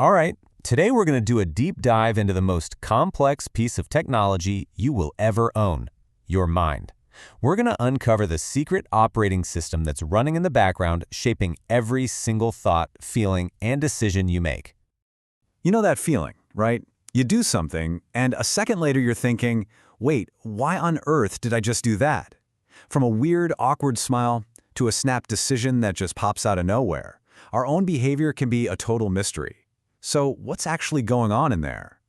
All right, today we're going to do a deep dive into the most complex piece of technology you will ever own, your mind. We're going to uncover the secret operating system that's running in the background, shaping every single thought, feeling, and decision you make. You know that feeling, right? You do something, and a second later you're thinking, wait, why on earth did I just do that? From a weird, awkward smile to a snap decision that just pops out of nowhere, our own behavior can be a total mystery. So what's actually going on in there?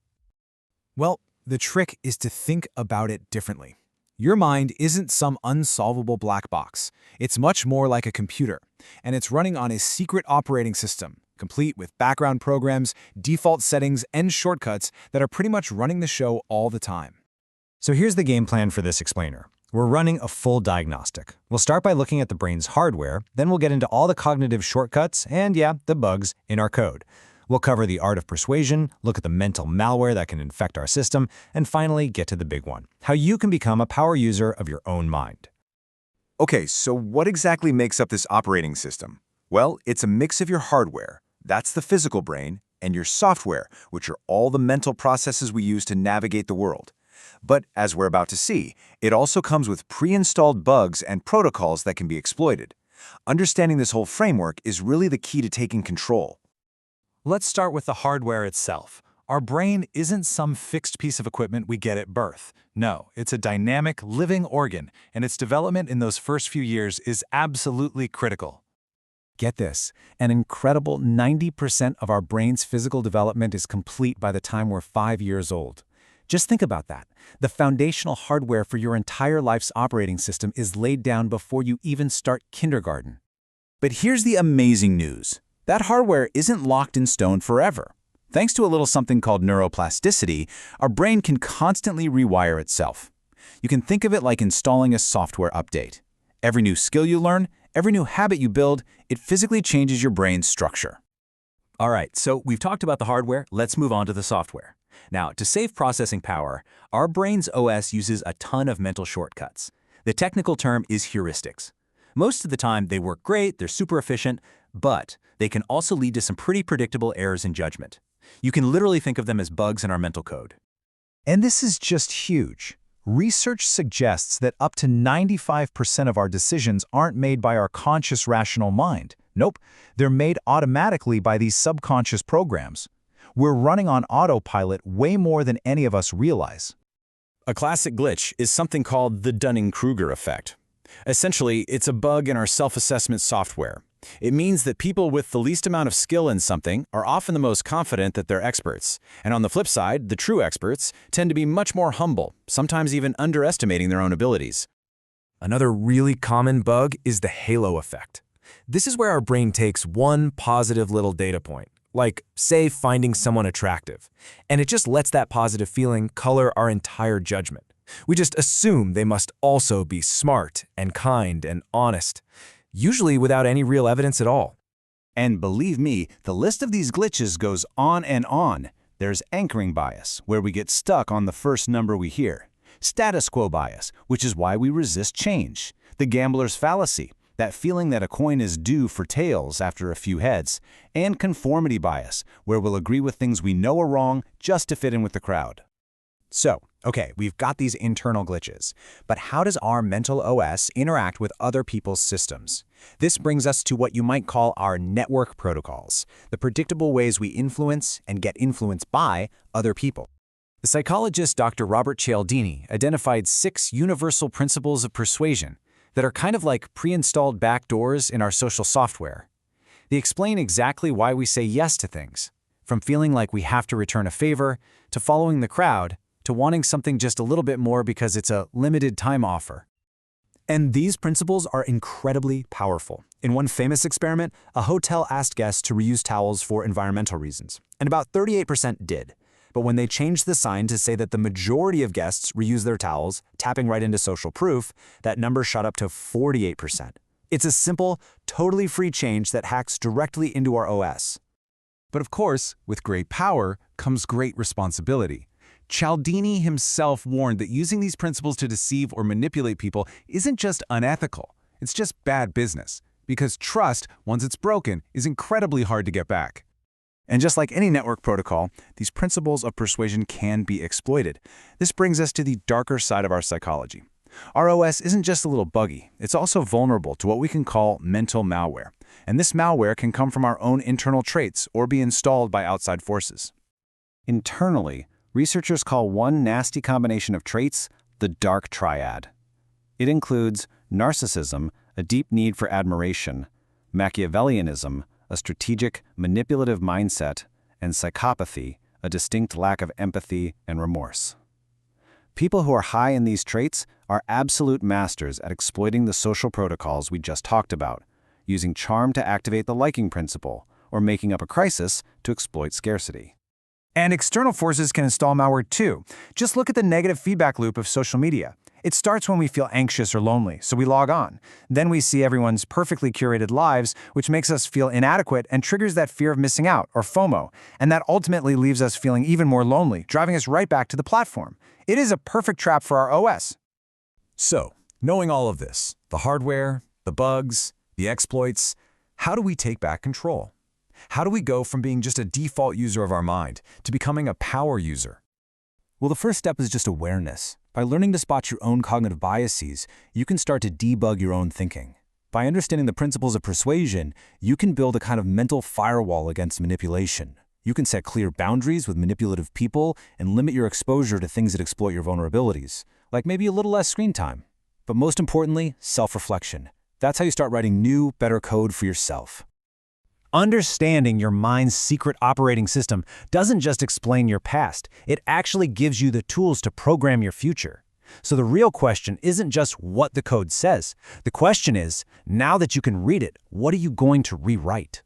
Well, the trick is to think about it differently. Your mind isn't some unsolvable black box. It's much more like a computer, and it's running on a secret operating system, complete with background programs, default settings, and shortcuts that are pretty much running the show all the time. So here's the game plan for this explainer. We're running a full diagnostic. We'll start by looking at the brain's hardware, then we'll get into all the cognitive shortcuts and, the bugs in our code. We'll cover the art of persuasion, look at the mental malware that can infect our system, and finally get to the big one, how you can become a power user of your own mind. Okay, so what exactly makes up this operating system? Well, it's a mix of your hardware, that's the physical brain, and your software, which are all the mental processes we use to navigate the world. But as we're about to see, it also comes with pre-installed bugs and protocols that can be exploited. Understanding this whole framework is really the key to taking control. Let's start with the hardware itself. Our brain isn't some fixed piece of equipment we get at birth. No, it's a dynamic, living organ, and its development in those first few years is absolutely critical. Get this, an incredible 90% of our brain's physical development is complete by the time we're 5 years old. Just think about that. The foundational hardware for your entire life's operating system is laid down before you even start kindergarten. But here's the amazing news. That hardware isn't locked in stone forever. Thanks to a little something called neuroplasticity, our brain can constantly rewire itself. You can think of it like installing a software update. Every new skill you learn, every new habit you build, it physically changes your brain's structure. All right, so we've talked about the hardware, let's move on to the software. Now, to save processing power, our brain's OS uses a ton of mental shortcuts. The technical term is heuristics. Most of the time, they work great, they're super efficient, but they can also lead to some pretty predictable errors in judgment. You can literally think of them as bugs in our mental code. And this is just huge. Research suggests that up to 95% of our decisions aren't made by our conscious rational mind. Nope, they're made automatically by these subconscious programs. We're running on autopilot way more than any of us realize. A classic glitch is something called the Dunning-Kruger effect. Essentially, it's a bug in our self-assessment software. It means that people with the least amount of skill in something are often the most confident that they're experts. And on the flip side, the true experts tend to be much more humble, sometimes even underestimating their own abilities. Another really common bug is the halo effect. This is where our brain takes one positive little data point, like, say, finding someone attractive, and it just lets that positive feeling color our entire judgment. We just assume they must also be smart and kind and honest, usually without any real evidence at all. And believe me, the list of these glitches goes on and on. There's anchoring bias, where we get stuck on the first number we hear. Status quo bias, which is why we resist change. The gambler's fallacy, that feeling that a coin is due for tails after a few heads. And conformity bias, where we'll agree with things we know are wrong just to fit in with the crowd. So, okay, we've got these internal glitches, but how does our mental OS interact with other people's systems? This brings us to what you might call our network protocols, the predictable ways we influence and get influenced by other people. The psychologist Dr. Robert Cialdini identified 6 universal principles of persuasion that are kind of like pre-installed backdoors in our social software. They explain exactly why we say yes to things, from feeling like we have to return a favor, to following the crowd, to wanting something just a little bit more because it's a limited time offer. And these principles are incredibly powerful. In one famous experiment, a hotel asked guests to reuse towels for environmental reasons, and about 38% did. But when they changed the sign to say that the majority of guests reuse their towels, tapping right into social proof, that number shot up to 48%. It's a simple, totally free change that hacks directly into our OS. But of course, with great power comes great responsibility. Cialdini himself warned that using these principles to deceive or manipulate people isn't just unethical, it's just bad business, because trust, once it's broken, is incredibly hard to get back. And just like any network protocol, these principles of persuasion can be exploited. This brings us to the darker side of our psychology. Our OS isn't just a little buggy, it's also vulnerable to what we can call mental malware. And this malware can come from our own internal traits or be installed by outside forces. Internally, researchers call one nasty combination of traits the dark triad. It includes narcissism, a deep need for admiration, Machiavellianism, a strategic, manipulative mindset, and psychopathy, a distinct lack of empathy and remorse. People who are high in these traits are absolute masters at exploiting the social protocols we just talked about, using charm to activate the liking principle, or making up a crisis to exploit scarcity. And external forces can install malware too. Just look at the negative feedback loop of social media. It starts when we feel anxious or lonely, so we log on. Then we see everyone's perfectly curated lives, which makes us feel inadequate and triggers that fear of missing out, or FOMO, and that ultimately leaves us feeling even more lonely, driving us right back to the platform. It is a perfect trap for our OS. So, knowing all of this, the hardware, the bugs, the exploits, how do we take back control? How do we go from being just a default user of our mind to becoming a power user? Well, the first step is just awareness. By learning to spot your own cognitive biases, you can start to debug your own thinking. By understanding the principles of persuasion, you can build a kind of mental firewall against manipulation. You can set clear boundaries with manipulative people and limit your exposure to things that exploit your vulnerabilities, like maybe a little less screen time. But most importantly, self-reflection. That's how you start writing new, better code for yourself. Understanding your mind's secret operating system doesn't just explain your past, it actually gives you the tools to program your future. So the real question isn't just what the code says. The question is, now that you can read it, what are you going to rewrite?